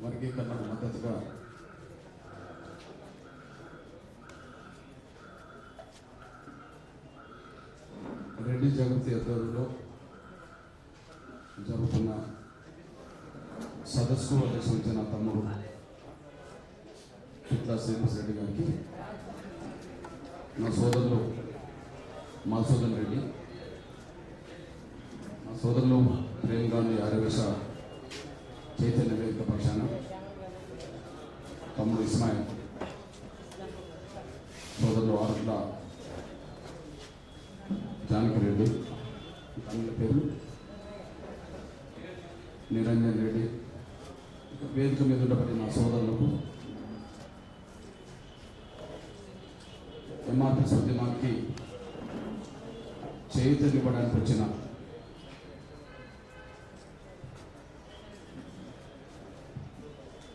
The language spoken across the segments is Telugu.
వర్గీకరణకు మద్దతుగా రెడ్డి జగతి ఆధ్వర్యంలో జరుగుతున్న సదస్సుకు అధ్యక్షించిన తమ్ముడు చిట్లా శ్రీనివాస్ రెడ్డి గారికి, నా సోదరులు మధుసూదన్ రెడ్డి, నా సోదరులు ప్రేమ్ గాంధీ ఆర్యవేశ చైతన్య వేదిక పక్షాన తమ్ముడు ఇస్మాయిల్, సోదరులు ఆరుట్ల జానకి రెడ్డి, తమిళ పేరు నిరంజన్ రెడ్డి, వేదిక మీద ఉండబడి నా సోదరులకు, ఎంఆర్పీఎస్ ఉద్యమానికి చైతన్యపడడానికి వచ్చిన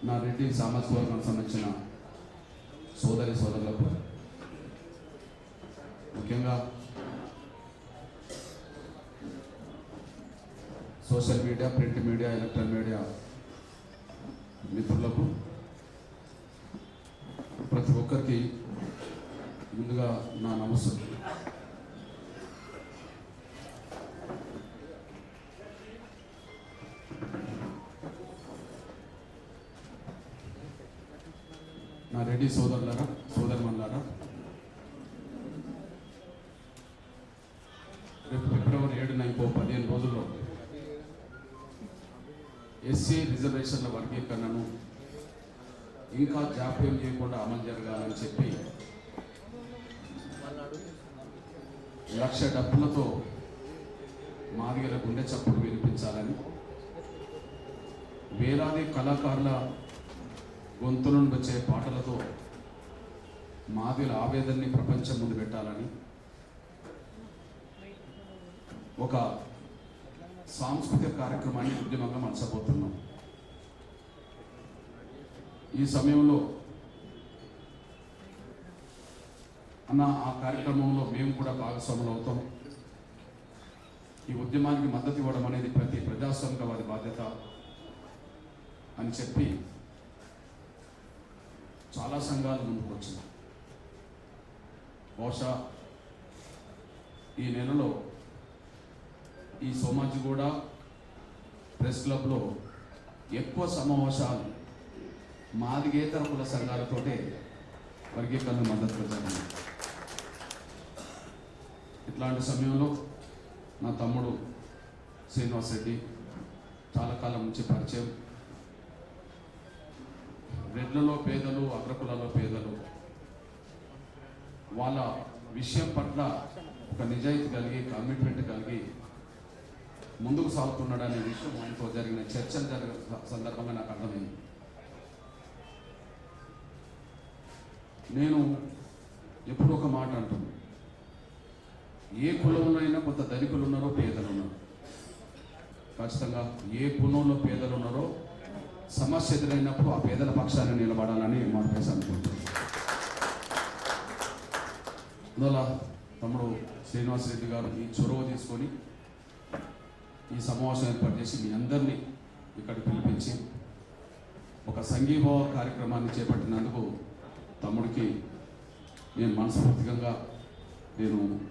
నా రెడ్డి సామాజిక వర్గానికి సంబంధించిన సోదరులకు, ముఖ్యంగా social media, print media, electronic media మిత్రులకు, ప్రతి ఒక్కరికి ముందుగా నా నమస్కారం. నా రెడ్డి సోదరులారా, సోదరుమణులారా, రేపు ఫిబ్రవరి 7న ఇంకో 15 రోజుల్లో ఎస్సీ రిజర్వేషన్ల వర్గీకరణను ఇంకా జాప్యం చేయకుండా అమలు జరగాలని చెప్పి 1,00,000 డబ్బులతో మాదిగల గుండె చప్పుడు వినిపించాలని, వేలాది కళాకారుల గొంతు నుండి వచ్చే పాటలతో మాదిగల ఆవేదనని ప్రపంచం ముందు పెట్టాలని ఒక సాంస్కృతిక కార్యక్రమాన్ని ఉద్యమంగా మలచబోతున్నాం. ఈ సమయంలో ఆ కార్యక్రమంలో మేము కూడా భాగస్వాములు అవుతాం. ఈ ఉద్యమానికి మద్దతు ఇవ్వడం అనేది ప్రతి ప్రజాస్వామికవాది బాధ్యత అని చెప్పి చాలా సంఘాలు ముందుకు వచ్చినాయి. బహుశా ఈ నెలలో ఈ సోమాజిగూడ ప్రెస్ క్లబ్లో ఎక్కువ సమావేశాలు మాదిగేతర కుల సంఘాలతోటే వర్గీకరణ మద్దతు జరిగింది. ఇట్లాంటి సమయంలో నా తమ్ముడు శ్రీనివాస్ రెడ్డి చాలా కాలం నుంచి పరిచయం. రెడ్లలో పేదలు, అగ్రకులలో పేదలు, వాళ్ళ విషయం పట్ల ఒక నిజాయితీ కలిగి, కమిట్మెంట్ కలిగి ముందుకు సాగుతున్నాడనే విషయం ఆయనతో జరిగిన చర్చలు సందర్భంగా నాకు అర్థమైంది. నేను ఎప్పుడు ఒక మాట అంటున్నాను, ఏ కులంలో అయినా కొంత ధనికులు ఉన్నారో, పేదలు ఉన్నారు. ఖచ్చితంగా ఏ కులంలో పేదలు ఉన్నారో సమస్య ఎదురైనప్పుడు ఆ పేదల పక్షాన్ని నిలబడాలని మార్పేసి అనుకుంటున్నాను. అందువల్ల తమ్ముడు శ్రీనివాస్ రెడ్డి గారు ఈ చొరవ తీసుకొని ఈ సమావేశం ఏర్పాటు చేసి మీ అందరినీ ఇక్కడ పిలిపించి ఒక సంఘీభావ కార్యక్రమాన్ని చేపట్టినందుకు తమ్ముడికి నేను మనస్ఫూర్తిగా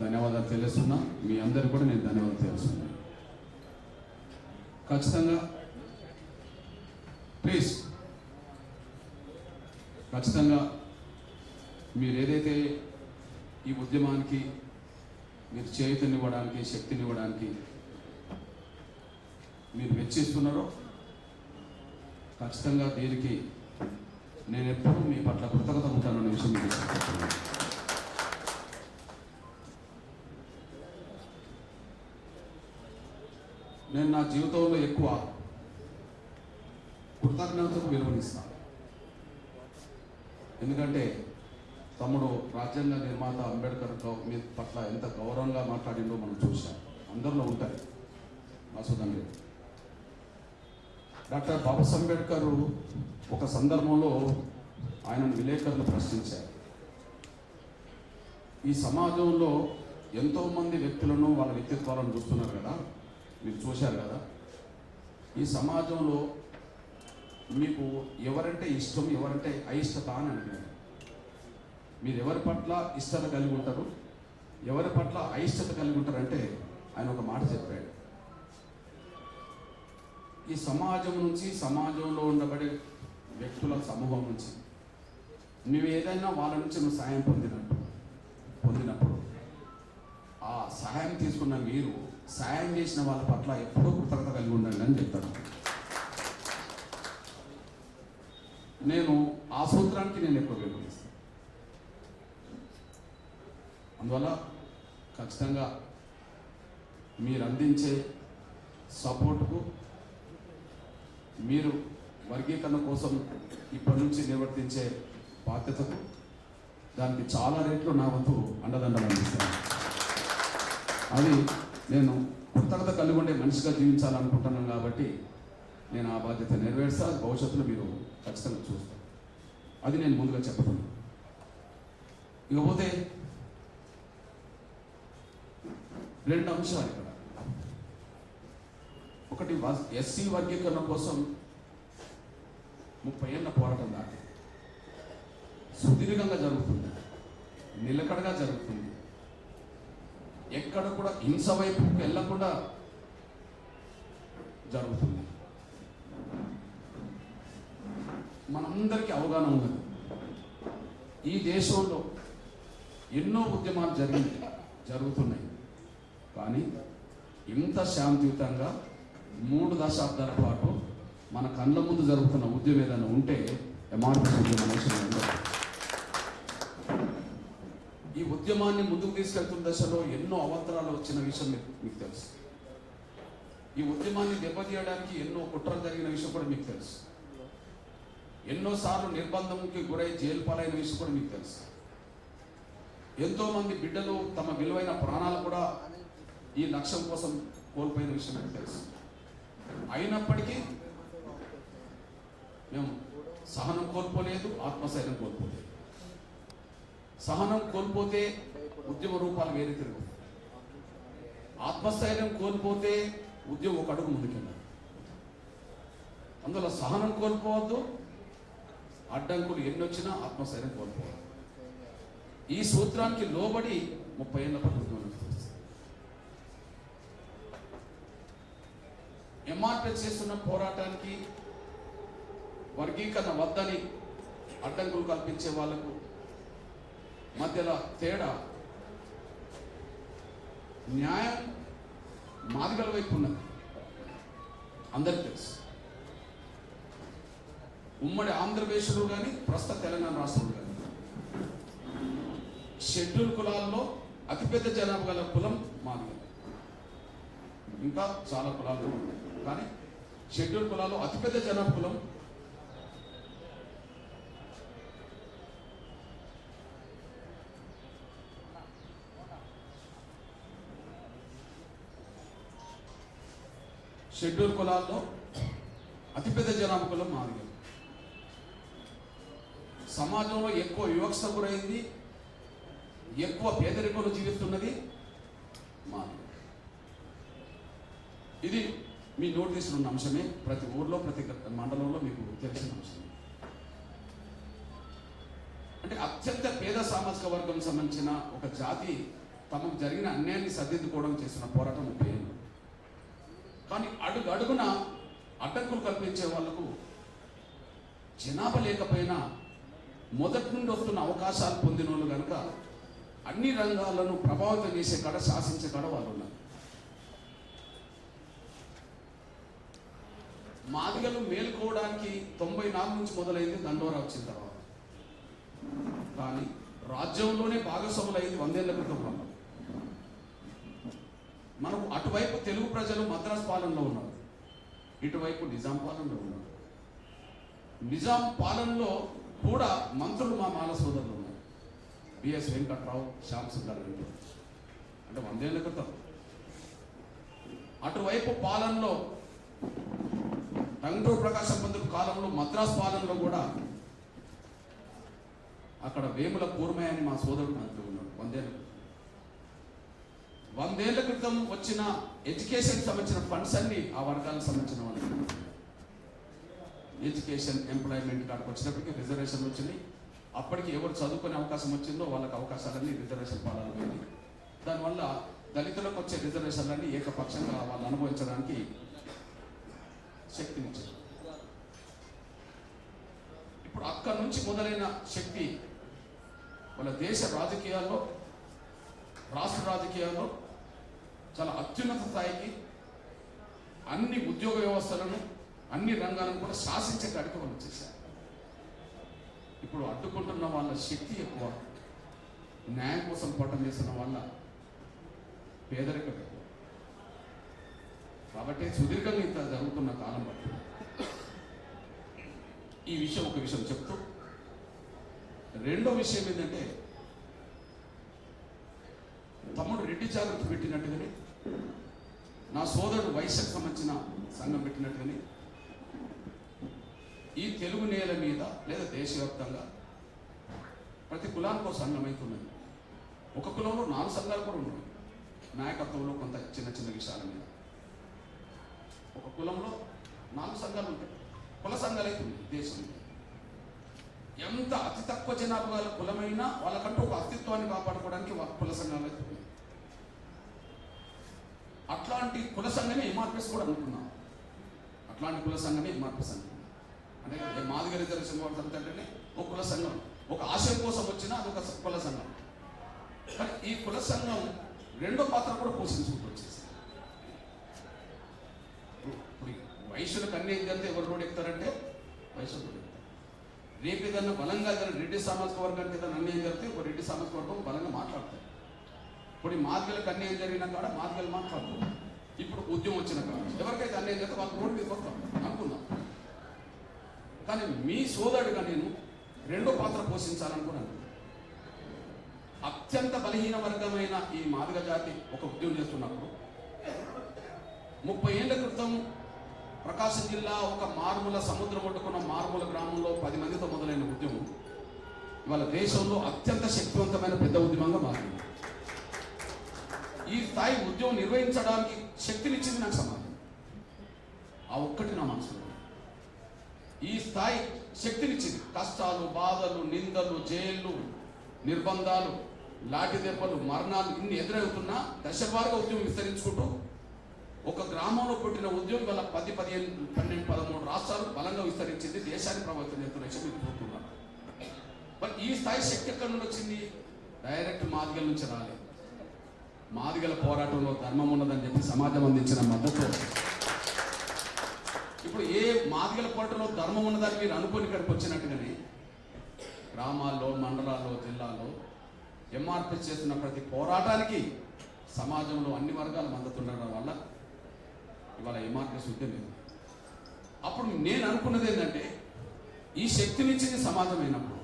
ధన్యవాదాలు తెలుస్తున్నా. మీ అందరికీ కూడా నేను ధన్యవాదాలు తెలుస్తున్నాను. ఖచ్చితంగా ప్లీజ్, ఖచ్చితంగా మీరు ఏదైతే ఈ ఉద్యమానికి మీరు చైతన్యవ్వడానికి, శక్తినివ్వడానికి మీరు వెచ్చిస్తున్నారో, ఖచ్చితంగా దీనికి నేను ఎప్పుడూ మీ పట్ల కృతజ్ఞత ఉంటానన్న విషయం మీకు చెప్తున్నాను. నేను నా జీవితంలో ఎక్కువ కృతజ్ఞతకు విలువనిస్తాను. ఎందుకంటే తమ్ముడు రాజ్యాంగ నిర్మాత అంబేద్కర్ మీ పట్ల ఎంత గౌరవంగా మాట్లాడిండో మనం చూసాం. అందరిలో ఉంటాయి. మధుసూదన్ రెడ్డి, డాక్టర్ బాబాసాహెబ్ అంబేద్కర్ ఒక సందర్భంలో ఆయనను విలేకరులు ప్రశ్నించారు. ఈ సమాజంలో ఎంతోమంది వ్యక్తులను, వాళ్ళ వ్యక్తిత్వాలను చూస్తున్నారు కదా, మీరు చూశారు కదా. ఈ సమాజంలో మీకు ఎవరంటే ఇష్టం, ఎవరంటే అయిష్టత అని అడిగారు. మీరు ఎవరి పట్ల ఇష్టత కలిగి ఉంటారు, ఎవరి పట్ల అయిష్టత కలిగి ఉంటారంటే ఆయన ఒక మాట చెప్పాడు. ఈ సమాజం నుంచి, సమాజంలో ఉండబడే వ్యక్తుల సమూహం నుంచి నువ్వు ఏదైనా వాళ్ళ నుంచి నువ్వు సాయం పొందినప్పుడు ఆ సహాయం తీసుకున్న మీరు సాయం చేసిన వాళ్ళ పట్ల ఎప్పుడూ కృతజ్ఞత కలిగి ఉండండి అని చెప్తాను. నేను ఆ సూత్రానికి నేను ఎక్కువ విలువిస్తాను. అందువల్ల ఖచ్చితంగా మీరు అందించే సపోర్టుకు, మీరు వర్గీకరణ కోసం ఇప్పటి నుంచి నిర్వర్తించే బాధ్యతకు, దానికి చాలా రేట్లు నా వంతు అండదండలు అందిస్తాను. అది నేను కృతజ్ఞత కలిగి ఉండే మనిషిగా జీవించాలనుకుంటున్నాను కాబట్టి నేను ఆ బాధ్యత నెరవేర్స్తా. భవిష్యత్తులో మీరు ఖచ్చితంగా చూస్తారు. అది నేను ముందుగా చెప్తున్నాను. ఇకపోతే 2 అంశాలు ఇక్కడ. ఒకటి, ఎస్సీ వర్గీకరణ కోసం 30 ఏళ్ళ పోరాటం దాటి సుదీర్ఘంగా జరుగుతుంది, నిలకడగా జరుగుతుంది. ఎక్కడ కూడా హింస వైపుకి వెళ్ళకుండా జరుగుతుంది. మనందరికీ అవగాహన ఉన్నది, ఈ దేశంలో ఎన్నో ఉద్యమాలు జరుగుతున్నాయి. కానీ ఇంత శాంతియుతంగా 3 దశాబ్దాల పాటు మన కళ్ళ ముందు జరుగుతున్న ఉద్యమం ఏదైనా ఉంటే ఎంఆర్పిఎస్ ఉద్యమం. ఈ ఉద్యమాన్ని ముందుకు తీసుకెళ్తున్న దశలో ఎన్నో అవాంతరాలు వచ్చిన విషయం మీకు తెలుసు. ఈ ఉద్యమాన్ని దెబ్బతీయడానికి ఎన్నో కుట్రలు జరిగిన విషయం కూడా మీకు తెలుసు. ఎన్నోసార్లు నిర్బంధంకి గురై జైలు పాలైన విషయం కూడా మీకు తెలుసు. ఎంతోమంది బిడ్డలు తమ విలువైన ప్రాణాలు కూడా ఈ లక్ష్యం కోసం కోల్పోయిన విషయం మీకు తెలుసు. అయినప్పటికీ మేము సహనం కోల్పోలేదు, ఆత్మస్థైర్యం కోల్పోలేదు. సహనం కోల్పోతే ఉద్యమ రూపాలు వేరే తిరుగు. ఆత్మస్థైర్యం కోల్పోతే ఉద్యమం ఒక అడుగు ముందుకెళ్ళాలి. అందులో సహనం కోల్పోవద్దు, అడ్డంకులు ఎన్నొచ్చినా ఆత్మస్థైర్యం కోల్పోవాలి. ఈ సూత్రానికి లోబడి 30 ఏళ్ళ పద్ధతులు ఎంఆర్పిఎస్ చేస్తున్న పోరాటానికి వర్గీకరణ వద్దని అడ్డంకులు కల్పించే వాళ్లకు మధ్యలో తేడా, న్యాయం మాదిగల వైపు ఉన్నది, అందరికీ తెలుసు. ఉమ్మడి ఆంధ్రప్రదేశ్లో కానీ ప్రస్తుత తెలంగాణ రాష్ట్రంలో కానీ షెడ్యూల్ కులాల్లో అతిపెద్ద జనాభా గల కులం మాదిగలు. ఇంకా చాలా కులాలు ఉన్నాయి, కానీ షెడ్యూల్ కులాల్లో అతిపెద్ద జనాభా కులం షెడ్యూల్ కులాల్లో అతిపెద్ద జనాభా కులం మాదిగలు. సమాజంలో ఎక్కువ వివక్షత గురైంది, ఎక్కువ పేదరికంలో జీవిస్తున్నది మాదిగలు. ఇది మీ నోటీసులు ఉన్న అంశమే. ప్రతి ఊర్లో, ప్రతి మండలంలో మీకు తెలిసిన అంశమే. అంటే అత్యంత పేద సామాజిక వర్గం సంబంధించిన ఒక జాతి తమకు జరిగిన అన్యాయాన్ని సరిదిద్దుకోవడం చేస్తున్న పోరాటం 30 ఏళ్ళు. కానీ అడుగున అడ్డంకులు కల్పించే వాళ్లకు జనాభా లేకపోయినా మొదటి నుండి వస్తున్న అవకాశాలు పొందిన వాళ్ళు కనుక అన్ని రంగాలను ప్రభావితం చేసే కాడ, శాసించే కాడ వాళ్ళు ఉన్నారు. మాదిగలు మేలుకోవడానికి 94 నుంచి మొదలైంది దండోరా వచ్చిన తర్వాత. కానీ రాజ్యంలోనే భాగస్వాములు అయింది 100 ఏళ్ల క్రితం. మనకు అటువైపు తెలుగు ప్రజలు మద్రాస్ పాలనలో ఉన్నారు, ఇటువైపు నిజాం పాలనలో ఉన్నారు. నిజాం పాలనలో కూడా మంత్రులు మా మాల సోదరులు ఉన్నారు. బిఎస్ వెంకట్రావు, శ్యామ్ సుందర్ రెడ్డి, అంటే 100 ఏళ్ల క్రితం. అటువైపు పాలనలో టంగుటూరి ప్రకాశం పంతులు కాలంలో మద్రాస్ పాలనలో కూడా అక్కడ వేముల కూర్మయ్య అని మా సోదరుడు మంత్రి ఉన్నాడు. 100 ఏళ్ల క్రితం వచ్చిన ఎడ్యుకేషన్ సంబంధించిన ఫండ్స్ అన్ని ఆ వర్గాలకు సంబంధించిన వాళ్ళు. ఎడ్యుకేషన్, ఎంప్లాయ్మెంట్ కాడికి వచ్చినప్పటికీ రిజర్వేషన్లు వచ్చినాయి. అప్పటికి ఎవరు చదువుకునే అవకాశం వచ్చిందో వాళ్ళకి అవకాశాలన్నీ రిజర్వేషన్ పాలన పోయింది. దానివల్ల దళితులకు వచ్చే రిజర్వేషన్లన్నీ ఏకపక్షంగా వాళ్ళు అనుభవించడానికి శక్తినిచ్చారు. ఇప్పుడు అక్కడి నుంచి మొదలైన శక్తి వాళ్ళ దేశ రాజకీయాల్లో, రాష్ట్ర రాజకీయాల్లో చాలా అత్యున్నత స్థాయికి అన్ని ఉద్యోగ వ్యవస్థలను, అన్ని రంగాలను కూడా శాసించే కాడికి వాళ్ళు చేశారు. ఇప్పుడు అడ్డుకుంటున్న వాళ్ళ శక్తి ఎక్కువ, న్యాయం కోసం పోరాటం చేస్తున్న వాళ్ళ పేదరికం ఎక్కువ. కాబట్టి సుదీర్ఘంగా ఇంత జరుగుతున్న కాలం బట్టి ఈ విషయం ఒక విషయం చెప్తూ, రెండో విషయం ఏంటంటే తమ్ముడు రెడ్డి జాగృతి పెట్టినట్టుగానే, నా సోదరుడు వైశ్యకు సంబంధించిన సంఘం పెట్టినట్టుగానే ఈ తెలుగు నేల మీద లేదా దేశవ్యాప్తంగా ప్రతి కులానికి ఒక సంఘం అవుతున్నది. ఒక కులంలో 4 సంఘాలు కూడా ఉన్నాయి నాయకత్వంలో కొంత చిన్న చిన్న విషయాల మీద. ఒక కులంలో 4 సంఘాలు ఉంటాయి, కుల సంఘాలు అయితే ఉన్నాయి దేశంలో. ఎంత అతి తక్కువ జనాభా గల కులమైనా వాళ్ళకంటూ ఒక అస్తిత్వాన్ని కాపాడుకోవడానికి కుల సంఘాలు అయితే ఉన్నాయి. అట్లాంటి కుల సంఘమే ఎంఆర్పిఎస్ కూడా అనుకున్నాం. అట్లాంటి కుల సంఘమే ఎంఆర్పిఎస్ అనుకున్నాం. అంటే మాదిగ రిజర్వేషన్ అంటేనే ఒక కుల సంఘం, ఒక ఆశయం కోసం వచ్చినా అదొక కుల సంఘం. కానీ ఈ కుల సంఘం రెండో పాత్ర కూడా పోషించుకుంటూ వచ్చేసి, ఇప్పుడు వైశ్యులకు అన్యాయం జరిగితే ఎవరు రోడ్ ఎక్కుతారంటే వైశ్యులు రోడ్ ఎక్కుతారు. రేపు ఏదన్నా బలంగా రెడ్డి సామాజిక వర్గానికి ఏదైనా అన్యాయం జరిగితే ఒక రెడ్డి సామాజిక వర్గం బలంగా మాట్లాడతారు. ఇప్పుడు మాదిగలకు అన్యాయం జరిగిన కాడ మాదిగలు మాట్లాడతారు. ఇప్పుడు ఉద్యమం వచ్చిన కాడ ఎవరికైతే అన్యాయం జరిగితే వాళ్ళకి రోడ్డు మీద వస్తాం అనుకుందాం. కానీ మీ సోదరుడిగా నేను రెండో పాత్ర పోషించాలనుకున్నాను. అత్యంత బలహీన వర్గమైన ఈ మాదిగ జాతి ఒక ఉద్యమం చేస్తున్నప్పుడు 30 ఏళ్ల క్రితం ప్రకాశం జిల్లా ఒక మారుమూల సముద్రం ఒడ్డుకున్న మారుమూల గ్రామంలో 10 మందితో మొదలైన ఉద్యమం ఇవాళ దేశంలో అత్యంత శక్తివంతమైన పెద్ద ఉద్యమంగా మారింది. ఈ స్థాయి ఉద్యమం నిర్వహించడానికి శక్తినిచ్చింది నాకు సమాజం. ఆ ఒక్కటి నా మనసులో ఈ స్థాయి శక్తినిచ్చింది. కష్టాలు, బాధలు, నిందలు, జైళ్ళు, నిర్బంధాలు, లాఠీ దెబ్బలు, మరణాలు ఇన్ని ఎదురవుతున్నా దశవారుగా ఉద్యమం విస్తరించుకుంటూ ఒక గ్రామంలో పుట్టిన ఉద్యమం వల్ల 10, 15, 12, 13 రాష్ట్రాలు బలంగా విస్తరించింది. దేశాన్ని ప్రభావితం చేస్తున్న విషయం మీకు చూస్తున్నారు. మరి ఈ స్థాయి శక్తి ఎక్కడి నుండి వచ్చింది? డైరెక్ట్ మాదిగల నుంచి రాలేదు. మాదిగల పోరాటంలో ధర్మం ఉన్నదని చెప్పి సమాజం అందించిన మద్దతు. ఇప్పుడు ఏ మాదిగల పోరాటంలో ధర్మం ఉన్నదని మీరు అనుకుని ఇక్కడికి వచ్చినట్టుగానే గ్రామాల్లో, మండలాల్లో, జిల్లాల్లో ఎంఆర్పిఎస్ చేస్తున్న ప్రతి పోరాటానికి సమాజంలో అన్ని వర్గాల మద్దతు ఉండడం వల్ల ఇవాళ ఎంఆర్పిఎస్ ఉద్యమం. అప్పుడు నేను అనుకున్నది ఏంటంటే ఈ శక్తినిచ్చింది సమాజమైనప్పుడు,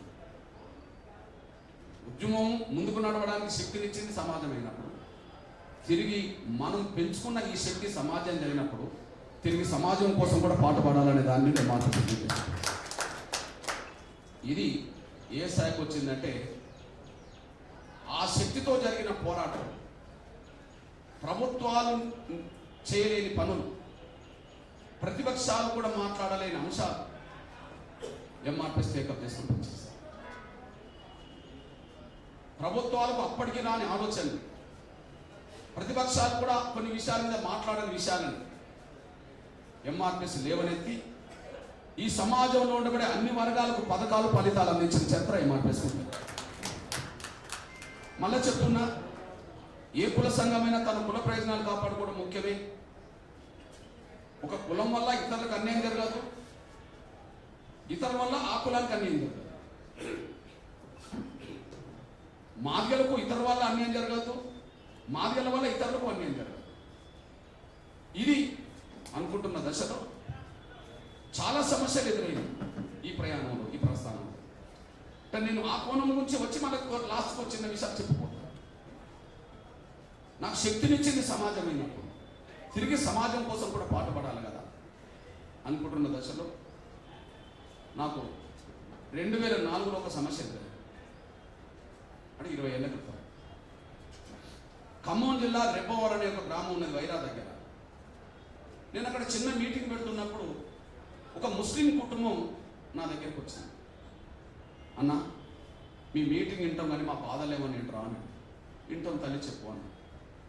ఉద్యమం ముందుకు నడవడానికి శక్తినిచ్చింది సమాజమైనప్పుడు, తిరిగి మనం పెంచుకున్న ఈ శక్తి సమాజం జరిగినప్పుడు తిరిగి సమాజం కోసం కూడా పాటుపడాలనే దాన్ని నేను మార్పు. ఇది ఏ స్థాయికి వచ్చిందంటే ఆ శక్తితో జరిగిన పోరాటం, ప్రభుత్వాలు చేయలేని పనులు, ప్రతిపక్షాలు కూడా మాట్లాడలేని అంశాలు ఎంఆర్పిఎస్ టేకప్ చేసుకుంటూ వచ్చేసారు. ప్రభుత్వాలకు అప్పటికి రాని ఆలోచనలు, ప్రతిపక్షాలు కూడా కొన్ని విషయాల మీద మాట్లాడని విషయాలను ఎంఆర్పిఎస్ లేవనెత్తి ఈ సమాజంలో ఉండబడే అన్ని వర్గాలకు పథకాలు, ఫలితాలు అందించిన చరిత్ర ఎంఆర్పిఎస్ ఉంది. మళ్ళా చెప్తున్నా, ఏ కుల సంఘమైనా తన కుల ప్రయోజనాలు కాపాడుకోవడం ముఖ్యమే. ఒక కులం వల్ల ఇతరులకు అన్యాయం జరగదు, ఇతరుల వల్ల ఆ కులానికి అన్యాయం జరగదు. మాదిగలకు ఇతరుల వల్ల అన్యాయం జరగదు, మాదిగల వల్ల ఇతరులకు అన్యాయం జరగదు. ఇది అనుకుంటున్న దశలో చాలా సమస్యలు ఎదురైంది ఈ ప్రయాణంలో, ఈ ప్రస్థానంలో. కానీ నేను ఆ కోణం గురించి వచ్చి మనకు లాస్ట్కి వచ్చిన విషయాలు చెప్పుకుంటాను. నాకు శక్తినిచ్చింది సమాజమైనప్పుడు తిరిగి సమాజం కోసం కూడా పాటుపడాలి కదా అనుకుంటున్న దశలో నాకు 2004లో ఒక సమస్య ఎదురైంది. అంటే 20 ఏళ్ళ క్రితం ఖమ్మం జిల్లా రెబ్బవరం అనే ఒక గ్రామం ఉన్నది వైరా దగ్గర. నేను అక్కడ చిన్న మీటింగ్ పెడుతున్నప్పుడు ఒక ముస్లిం కుటుంబం నా దగ్గరికి వచ్చింది. అన్న మీ మీటింగ్ వింటాం కానీ మా బాధలు ఏమని వింటరా అని. వింటాం తల్లి చెప్పు అన్న.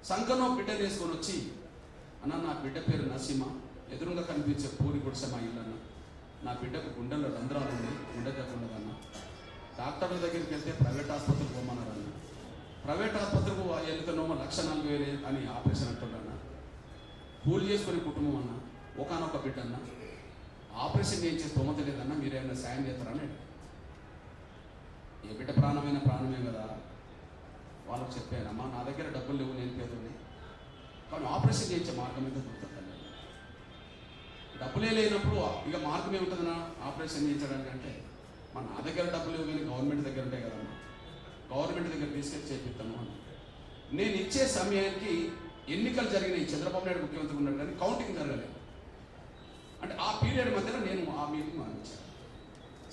సంకనో బిడ్డ తీసుకొని వచ్చి, అన్న నా బిడ్డ పేరు నసీమ, ఎదురుగా కనిపించే పూరి గుడిసె మా ఇల్లు అన్న. నా బిడ్డకు గుండెల్లో రంధ్రాలు ఉన్నాయి, గుండె జబ్బున్నదన్న. డాక్టర్ల దగ్గరికి వెళ్తే ప్రైవేట్ ఆసుపత్రికి పోమన్నారన్న. ప్రైవేట్ ఆసుపత్రికి వెళ్తున్నామో 1,40,000 అని ఆపరేషన్ అంటున్నారన్న. కూలి చేసుకునే కుటుంబం అన్న, ఒకనొక బిడ్డ అన్న. ఆపరేషన్ చేయించే స్తోమత లేదన్నా, మీరేమైనా సాయం చేస్తారని. ఏ బిడ్డ ప్రాణమైన ప్రాణమే కదా. వాళ్ళకి చెప్పానమ్మా నా దగ్గర డబ్బులు లేవు, నేను పేదోని, కానీ ఆపరేషన్ చేయించే మార్గం మీద దొరుకుతుంది. డబ్బులే లేనప్పుడు ఇక మార్గం ఏముంటుందన్నా ఆపరేషన్ చేయించడానికి అంటే, మన నా దగ్గర డబ్బులు లేవు కానీ గవర్నమెంట్ దగ్గర ఉంటాయి కదమ్మా, గవర్నమెంట్ దగ్గర తీసుకెళ్ళి చేపిస్తాము అని. నేను ఇచ్చే సమయానికి ఎన్నికలు జరిగినాయి, చంద్రబాబు నాయుడు ముఖ్యమంత్రి ఉన్నాడు కానీ కౌంటింగ్ జరగలేదు. అంటే ఆ పీరియడ్ మధ్యలో నేను ఆ మీటింగ్ మానించాను.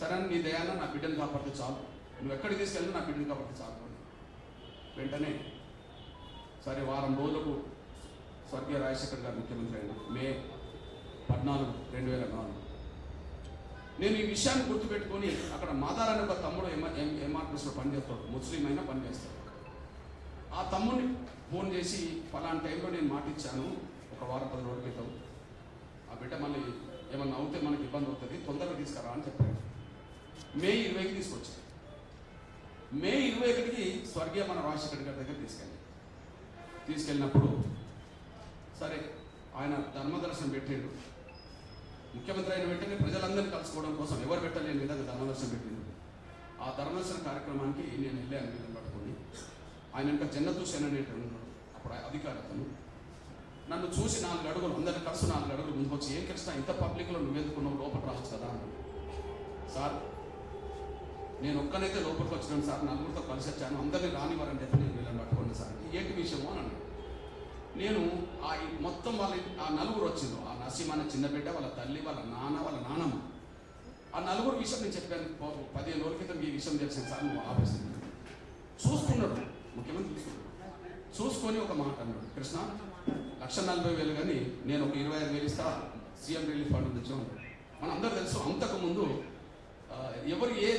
సరే నీ దయాన్న నా బిడ్డను కాపాడితే చాలు, నువ్వు ఎక్కడికి తీసుకెళ్ళి నా బిడ్డను కాపాడితే చాలు. వెంటనే సరే వారం రోజులకు స్వర్గీయ రాజశేఖర్ గారు ముఖ్యమంత్రి అయిన మే 14, 2004 నేను ఈ విషయాన్ని గుర్తుపెట్టుకొని అక్కడ మాదార్ అనే ఒక తమ్ముడు ఎంఆర్పిఎస్లో పనిచేస్తాడు, ముస్లిం అయినా పనిచేస్తాడు. ఆ తమ్ముడిని ఫోన్ చేసి ఫలానా టైంలో నేను మాట ఇచ్చాను, ఒక వారం 10 రోజుల క్రితం, ఆ బిడ్డ మళ్ళీ ఏమన్నా అవుతే మనకి ఇబ్బంది అవుతుంది, తొందరగా తీసుకురా అని చెప్పాడు. మే 20కి తీసుకొచ్చాను. మే 21కి స్వర్గీయ మన రాజశేఖర్ గారి దగ్గర తీసుకెళ్ళినప్పుడు సరే ఆయన ధర్మదర్శనం పెట్టాడు. ముఖ్యమంత్రి అయిన వెంటనే ప్రజలందరినీ కలుసుకోవడం కోసం ఎవరు పెట్టలేని విధంగా ధర్మదర్శనం పెట్టిండు. ఆ ధర్మదర్శన కార్యక్రమానికి నేను వెళ్ళాను వీళ్ళని పట్టుకొని. ఆయన ఇంకా జన్నతు సేన అనేటువంటి అప్పుడు అధికారి అతను నన్ను చూసి 4 అడుగులు అందరిని కలిసి 4 అడుగులు ముందుకు వచ్చి, ఏం కృష్ణ ఇంత పబ్లిక్లో నువ్వెందుకున్నావు, లోపల రావచ్చు కదా అన్నాడు. సార్ నేను ఒక్కనైతే లోపలికి వచ్చినాను సార్, 4గురితో కలిసి వచ్చాను, అందరినీ రానివ్వరండి అయితే నేను వీళ్ళని పట్టుకున్నాను సార్, ఏంటి విషయము అని అన్నాడు. నేను ఆ మొత్తం వాళ్ళ ఆ 4గురు వచ్చిండు, ఆ నసీమ అనే చిన్న బిడ్డ, వాళ్ళ తల్లి, వాళ్ళ నాన్న, వాళ్ళ నాన్నమ్మ, ఆ 4గురు విషయం నేను చెప్పాను. 15 రోజుల క్రితం ఈ విషయం తెలిసింది సార్, నువ్వు ఆపేసింది. చూసుకున్నాడు ముఖ్యమంత్రి, చూసుకొని ఒక మాట అన్నాడు, కృష్ణ 1,40,000 కానీ నేను ఒక 25,000 ఇస్తా, సీఎం రిలీఫ్ ఫండ్ నుంచి. మన అందరూ తెలుసు, అంతకుముందు ఎవరు ఏ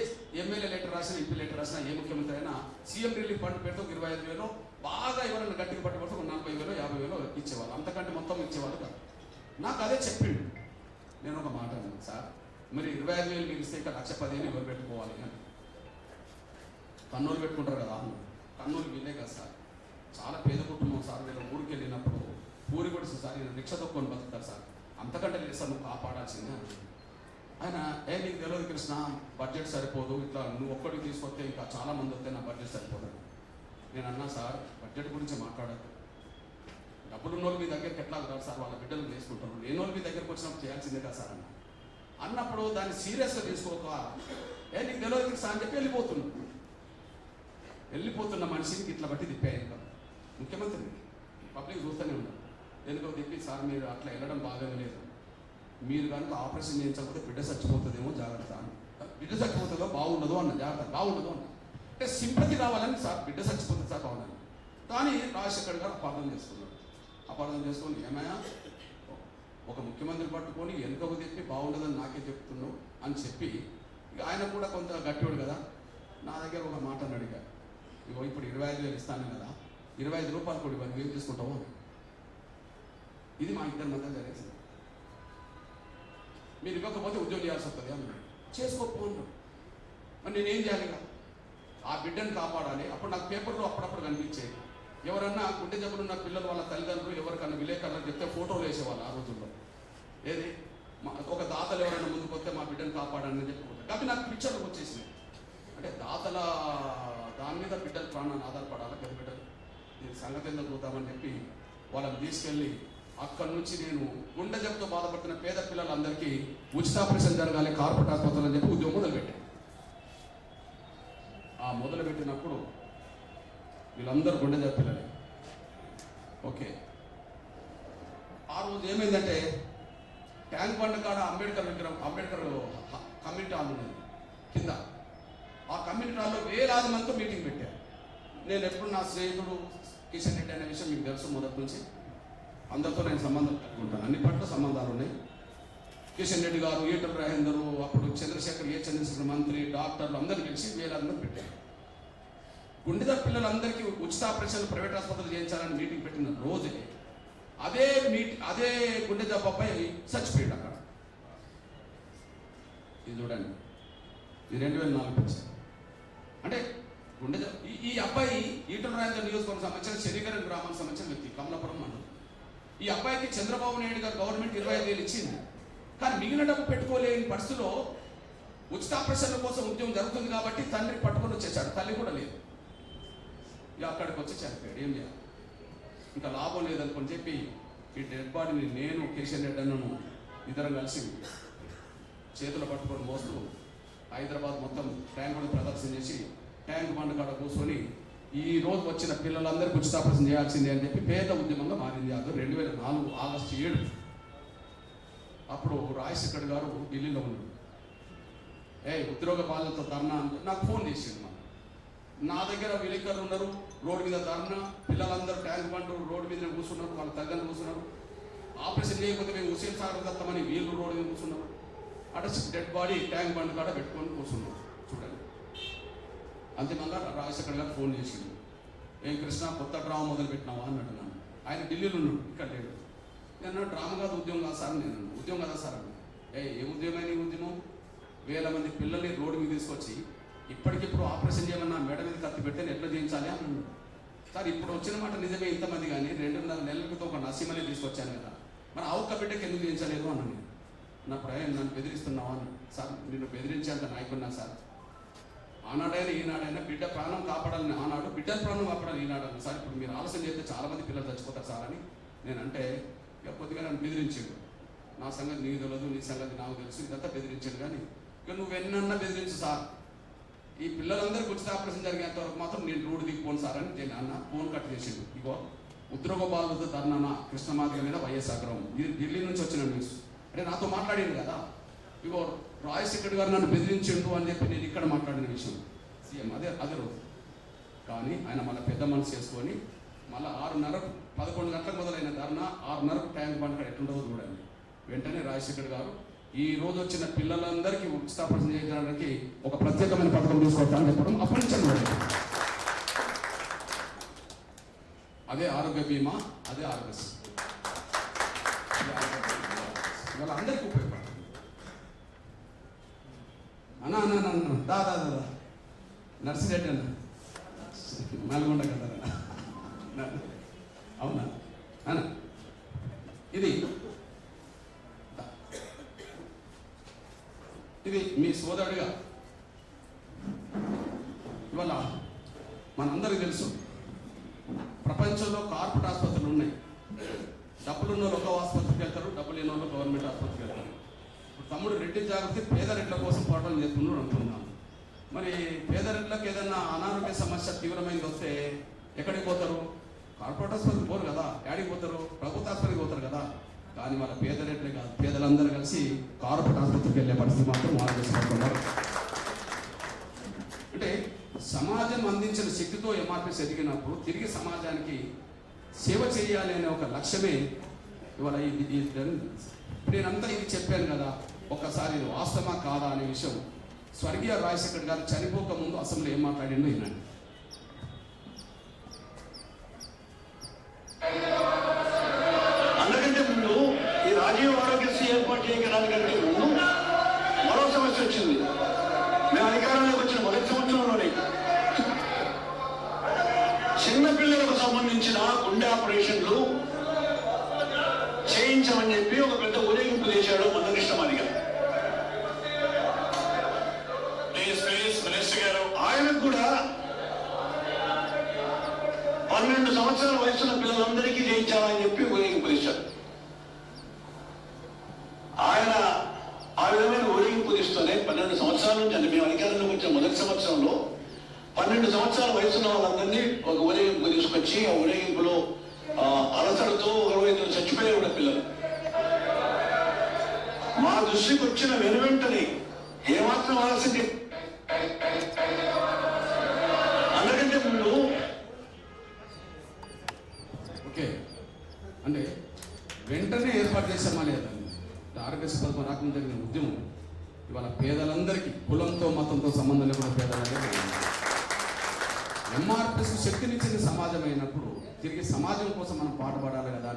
ఎమ్మెల్యే లెటర్ రాసినా, ఎంపీ లెటర్ రాసినా, ఏ ముఖ్యమంత్రి అయినా సీఎం రిలీఫ్ ఫండ్ పెడితే 25,000, బాగా ఎవరైనా గట్టిగా పట్టుబడితే 40,000, 50,000 ఇచ్చేవాళ్ళు, అంతకంటే మొత్తం ఇచ్చేవాళ్ళు కాదు. నాకు అదే చెప్పిండు. నేను ఒక మాట అన్నాను, సార్ మరి 25,000 మీరు ఇస్తే ఇక్కడ 1,10,000 ఎవరు పెట్టుకోవాలి అని. కన్నూరు పెట్టుకుంటారు కదా అన్న. కన్నూరు వీళ్ళే కదా సార్, చాలా పేద కుటుంబం సార్, వీళ్ళ ఊరికి వెళ్ళినప్పుడు పూరి కూడా సార్ ఈయన రిక్ష తొక్కొని బతుకుతారు సార్, అంతకంటే లేదు సార్, నువ్వు కాపాడాల్సిందే అని. ఆయన నీకు తెలియదు కృష్ణ, బడ్జెట్ సరిపోదు, ఇట్లా నువ్వు ఒక్కడికి తీసుకొస్తే ఇంకా చాలా మంది వస్తే నా బడ్జెట్ సరిపోదు. నేను అన్నా సార్ బడ్జెట్ గురించి మాట్లాడదు, డబ్బులు ఉన్నోళ్ళు మీ దగ్గరికి ఎట్లా కాదు సార్, వాళ్ళ బిడ్డలు చేసుకుంటారు, లేని వాళ్ళు మీ దగ్గరకు వచ్చినప్పుడు చేయాల్సిందే కదా సార్ అన్నప్పుడు దాన్ని సీరియస్గా తీసుకోక నీకు తెలియదు కృష్ణ అని చెప్పి వెళ్ళిపోతున్న మనిషికి ఇట్లా బట్టి తిప్పాయి. ముఖ్యమంత్రి పబ్లిక్ చూస్తూనే ఉన్నారు, ఎందుకో తిప్పి సార్ మీరు అట్లా వెళ్ళడం బాగానే లేదు, మీరు కనుక ఆపరేషన్ చేయించకపోతే బిడ్డ చచ్చిపోతుందేమో జాగ్రత్త, బిడ్డ చచ్చిపోతుందో బాగుండదు అన్న, జాగ్రత్త బాగుండదు అన్న. అంటే సింపతి రావాలని సార్, బిడ్డ చచ్చిపోతుంది సార్ బాగుందని. కానీ రాజశేఖర్ గారు అపార్థం చేసుకొని ఏమైనా ఒక ముఖ్యమంత్రి పట్టుకొని వెనుకకు తిప్పి బాగుండదని నాకే చెప్తున్నావు అని చెప్పి, ఇక ఆయన కూడా కొంత గట్టివాడు కదా, నా దగ్గర ఒక మాట అని అడిగా, ఇగో ఇప్పుడు 25,000 ఇస్తాను కదా, 25 రూపాయలు కూడా ఇవ్వండి, ఏం తీసుకుంటావు అని. ఇది మా ఇద్దరి మధ్య జరిగింది. మీరు ఇవ్వకపోతే ఉద్యోగం చేయాల్సి వస్తుంది అన్నాడు. చేసుకోకపోన్నాడు. మరి నేనేం చేయాలి? ఆ బిడ్డను కాపాడాలి. అప్పుడు నాకు పేపర్లో అప్పుడప్పుడు కనిపించేది, ఎవరన్నా గుండె జబ్బులు ఉన్న పిల్లలు వాళ్ళ తల్లిదండ్రులు ఎవరికన్నా విలేకరులకు చెప్తే ఫోటోలు వేసేవాళ్ళు ఆ రోజుల్లో. ఏది ఒక దాతలు ఎవరైనా ముందుకు వస్తే మా బిడ్డను కాపాడని చెప్పుకుంటారు. కాబట్టి నాకు పిక్చర్లు వచ్చేసినాయి. అంటే దాతల దాని మీద బిడ్డలు ప్రాణాన్ని ఆధారపడాలి కదా, బిడ్డలు నేను సంగతి ఎందుకు చూద్దామని చెప్పి వాళ్ళని తీసుకెళ్ళి అక్కడి నుంచి నేను గుండె జబ్బుతో బాధపడుతున్న పేద పిల్లలందరికీ ఉచిత ఆపరేషన్ జరగాలి కార్పొరేట్ ఆసుపత్రులు అని చెప్పి ఉద్యోగం మొదలుపెట్టాను. ఆ మొదలుపెట్టినప్పుడు వీళ్ళందరూ గుండె జబ్బు పిల్లలే. ఓకే, ఆ రోజు ఏమైందంటే ట్యాంక్ బండ్ కాడ అంబేద్కర్ కమ్యూనిటీ హాల్ ఉన్నది కింద. ఆ కమ్యూనిటీ హాల్లో వేలాది మందితో మీటింగ్ పెట్టారు. నేను ఎప్పుడు నా స్నేహితుడు కిషన్ రెడ్డి అనే విషయం మీకు తెలుసు, మొదటి నుంచి అందరితో నేను సంబంధం పెట్టుకుంటాను, అన్ని పట్ల సంబంధాలు ఉన్నాయి. కిషన్ రెడ్డి గారు, ఈటల రాజేందర్, అప్పుడు చంద్రశేఖర్ మంత్రి, డాక్టర్లు అందరూ కలిసి వేలందరూ పెట్టారు. గుండెద పిల్లలందరికీ ఉచిత ఆపరేషన్లు ప్రైవేట్ ఆసుపత్రులు చేయించాలని మీటింగ్ పెట్టిన రోజే అదే గుండె జబ్బు అబ్బాయి చచ్చిపోయాడు అక్కడ. ఇది చూడండి, ఇది 2004 పిక్చర్. అంటే గుండె ఈ అబ్బాయి ఈటల రాజేందర్ నియోజకవర్గం సంబంధించిన శరీకరణ గ్రామానికి సంబంధించిన వ్యక్తి, కమలాపురం మండలం. ఈ అబ్బాయికి చంద్రబాబు నాయుడు గారు గవర్నమెంట్ 25,000 ఇచ్చింది. కానీ మిగిలిన డబ్బు పెట్టుకోలేని పరిస్థితిలో ఉచిత ఆపరేషన్ల కోసం ఉద్యోగం జరుగుతుంది కాబట్టి తండ్రి పట్టుకొని వచ్చేసాడు. తల్లి కూడా లేదు. ఇక అక్కడికి వచ్చి చనిపోయాడు. ఏం చేయాలి? ఇంకా లాభం లేదనుకొని చెప్పి ఈ డెడ్ బాడీని నేను, కిషన్ రెడ్డి అన్నను ఇద్దరం కలిసి చేతులు పట్టుకొని మోస్తూ హైదరాబాద్ మొత్తం ట్యాంక్ బండ్ ప్రదర్శన చేసి ట్యాంక్ బండ్ కాడ కూర్చొని ఈ రోజు వచ్చిన పిల్లలందరికీ ఉచిత ఆపరేషన్ చేయాల్సిందే అని చెప్పి పేద ఉద్యమంగా మారింది. అది 2004 ఆగస్టు 7. అప్పుడు రాజశేఖర్ గారు ఢిల్లీలో ఉన్నాడు. ఉద్యోగ బాధ్యతతో ధర్నా అంటే నాకు ఫోన్ చేసిండు. నా దగ్గర విలేకరులు ఉన్నారు, రోడ్డు మీద ధర్నా, పిల్లలందరూ ట్యాంక్ బండ్ రోడ్డు మీద కూర్చున్నారు, వాళ్ళ తల్లిదండ్రులు కూర్చున్నారు. ఆపరేషన్ చేయకపోతే మేము హుసేన్ సాగర్ దత్తమని వీళ్ళు రోడ్డు మీద కూర్చున్నారు. అటు డెడ్ బాడీ ట్యాంక్ బండ్ కాడ పెట్టుకొని కూర్చున్నారు. చూడండి, అంతిమంగా రాజశేఖర్ గారు ఫోన్ చేసిండు. ఏం కృష్ణ, కొత్త డ్రామా మొదలు పెట్టినావా అన్నాడు. నన్ను ఆయన ఢిల్లీలో ఉన్నాడు, ఇక్కడ లేడు. నేను డ్రామా కాదు, ఉద్యోగం కాదు సార్. నేను ఉద్యోగం కదా సార్ అన్నాడు. ఏ ఉద్యోగం? ఉద్యమం 1000 మంది పిల్లల్ని రోడ్డు మీద తీసుకొచ్చి ఇప్పటికిప్పుడు ఆపరేషన్ చేయమన్నా మెడ మీద కత్తి పెడితే ఎట్లా చేయించాలి అన్నాడు. సార్ ఇప్పుడు వచ్చిన మాట నిజమే, ఇంతమంది కానీ 2.5 నెలల క్రితం ఒక నసీమని తీసుకొచ్చాను కదా, మరి ఆ ఒక్క బిడ్డకి ఎందుకు చేయించలేదు అన్నాను. నా ప్రయాణం నన్ను బెదిరిస్తున్నావా అన్నాడు. సార్ నిన్ను బెదిరించేంత నాయకున్నా సార్. ఆనాడైనా ఈనాడైనా బిడ్డ ప్రాణం కాపాడాలని ఆనాడు, బిడ్డ ప్రాణం కాపాడాలి ఈనాడు అన్న. సార్ ఇప్పుడు మీరు ఆలస్యం చేస్తే చాలా మంది పిల్లలు చచ్చిపోతారు సార్ అని నేనంటే ఇక కొద్దిగా నన్ను బెదిరించాడు. నా సంగతి నీకు తెలియదు, నీ సంగతి నాకు తెలుసు, ఇదంతా బెదిరించాడు. కానీ ఇక నువ్వెన్నన్నా బెదిరించు సార్, ఈ పిల్లలందరికీ ఉచిత ఆపరేషన్ జరిగేంత వరకు మాత్రం నేను రోడ్డు దిగిపోను సార్ అని నేను అన్న. ఫోన్ కట్ చేసిండు. ఇగో ఉద్యోగ బాధ్యత ధర్నా కృష్ణమాదిగ మీద వైఎస్ ఆగ్రహం. ఇది ఢిల్లీ నుంచి వచ్చిన న్యూస్. అంటే నాతో మాట్లాడింది కదా. ఇగో రాజశేఖర్ గారు నన్ను బెదిరించిండు అని చెప్పి నేను ఇక్కడ మాట్లాడిన విషయం సీఎం అదే రోజు. కానీ ఆయన మళ్ళీ పెద్ద మనసు చేసుకొని మళ్ళీ 11 గంటలకు మొదలైన ధర్నా 6:30 ట్యాంక్ బండ్ కాడ ఎట్లుంటుందో చూడండి. వెంటనే రాజశేఖర్ గారు ఈ రోజు వచ్చిన పిల్లలందరికీ ఉచిత ఆపరేషన్ చేయడానికి ఒక ప్రత్యేకమైన పథకం తీసుకొస్తానని చెప్పడం అప్పటి నుంచి అదే ఆరోగ్య బీమా, అదే ఆరోగ్యశ్రీ. ఇవాళ అందరికీ ఉపయోగపడుతుంది. అన్న దాదా నర్సిరెడ్డి అన్న నల్గొండ కదా అవునా అన్న. ఇది మీ సోదరుడిగా ఇవాళ మనందరికీ తెలుసు, ప్రపంచంలో కార్పొరేట్ ఆసుపత్రులు ఉన్నాయి. డబ్బులు ఉన్న వాళ్ళు ఒక ఆసుపత్రికి వెళ్తారు, డబ్బులు లేని వాళ్ళు గవర్నమెంట్ ఆసుపత్రికి వెళ్తారు. ఇప్పుడు తమ్ముడు రెడ్డి జాగ్రత్త పేద రెడ్ల కోసం పోరాటం చేస్తున్నాడు అనుకున్నాను. మరి పేద రెడ్లకు ఏదన్నా అనారోగ్య సమస్య తీవ్రమైనది వస్తే ఎక్కడికి పోతారు? కార్పొరేట్ ఆసుపత్రికి పోరు కదా. యాడికి పోతారు? ప్రభుత్వ ఆసుపత్రికి పోతారు కదా. కానీ వాళ్ళ పేద రెడ్లే కాదు, పేదలందరూ కలిసి కార్పొరేట్ ఆసుపత్రికి వెళ్ళే పరిస్థితి మాత్రం మార్చేసుకుంటున్నారు. అంటే సమాజం అందించిన శక్తితో ఎంఆర్పీఎస్ ఎదిగినప్పుడు తిరిగి సమాజానికి సేవ చేయాలి అనే ఒక లక్ష్యమే ఇవాళ నేనంతా ఇది చెప్పాను కదా. ఒక్కసారి ఇది వాస్తవమా కాదా అనే విషయం స్వర్గీయ రాజశేఖర్ గారు చనిపోక ముందు అసెంబ్లీ ఏం మాట్లాడిందో వినండి. అందుకంటే ముందు ఈ రాజీవ్ ఆరోగ్యశ్రీ ఏర్పాటు చేయడానికంటే ముందు మరో సమస్య వచ్చింది. మేము అధికారంలోకి వచ్చిన మొదటి సంవత్సరంలోనే చిన్నపిల్లలకు సంబంధించిన గుండె ఆపరేషన్లు చేయించమని చెప్పి ఒక పెద్ద ఊరేగింపు చేశాడు మందకృష్ణమాదిగ. ఆయనకు కూడా 12 సంవత్సరాల వయసున్న పిల్లలందరికీ చేయించాలని చెప్పి ఊరేగింపు తీశాడు. ఆయన ఆ విధమైన ఊరేగింపు తీస్తూనే 12 సంవత్సరాల నుంచి, అంటే మేము అధికారంలోకి వచ్చిన మొదటి సంవత్సరంలో 12 సంవత్సరాల వయసున్న వాళ్ళందరినీ ఒక ఊరేగింపు తీసుకొచ్చి ఆ ఊరేగింపులో అలసడతో 25 చచ్చిపోయే కూడా పిల్లలు మా దృష్టికి వచ్చిన వెనువెంటనే ఏమాత్రం ఆలస్యం అందుకంటే ముందు ఓకే అంటే వెంటనే ఏర్పాటు చేసామా లేదండి. ఆరోగ్యశ్రీ పథకం రాకుండా జరిగిన ఉద్యమం ఇవాళ పేదలందరికీ కులంతో మతంతో సంబంధం లేకుండా పేదలందరికీ ఎంఆర్పిఎస్ శక్తినిచ్చిన సమాజం అయినప్పుడు తిరిగి సమాజం కోసం మనం పాటుపడాలి కదా.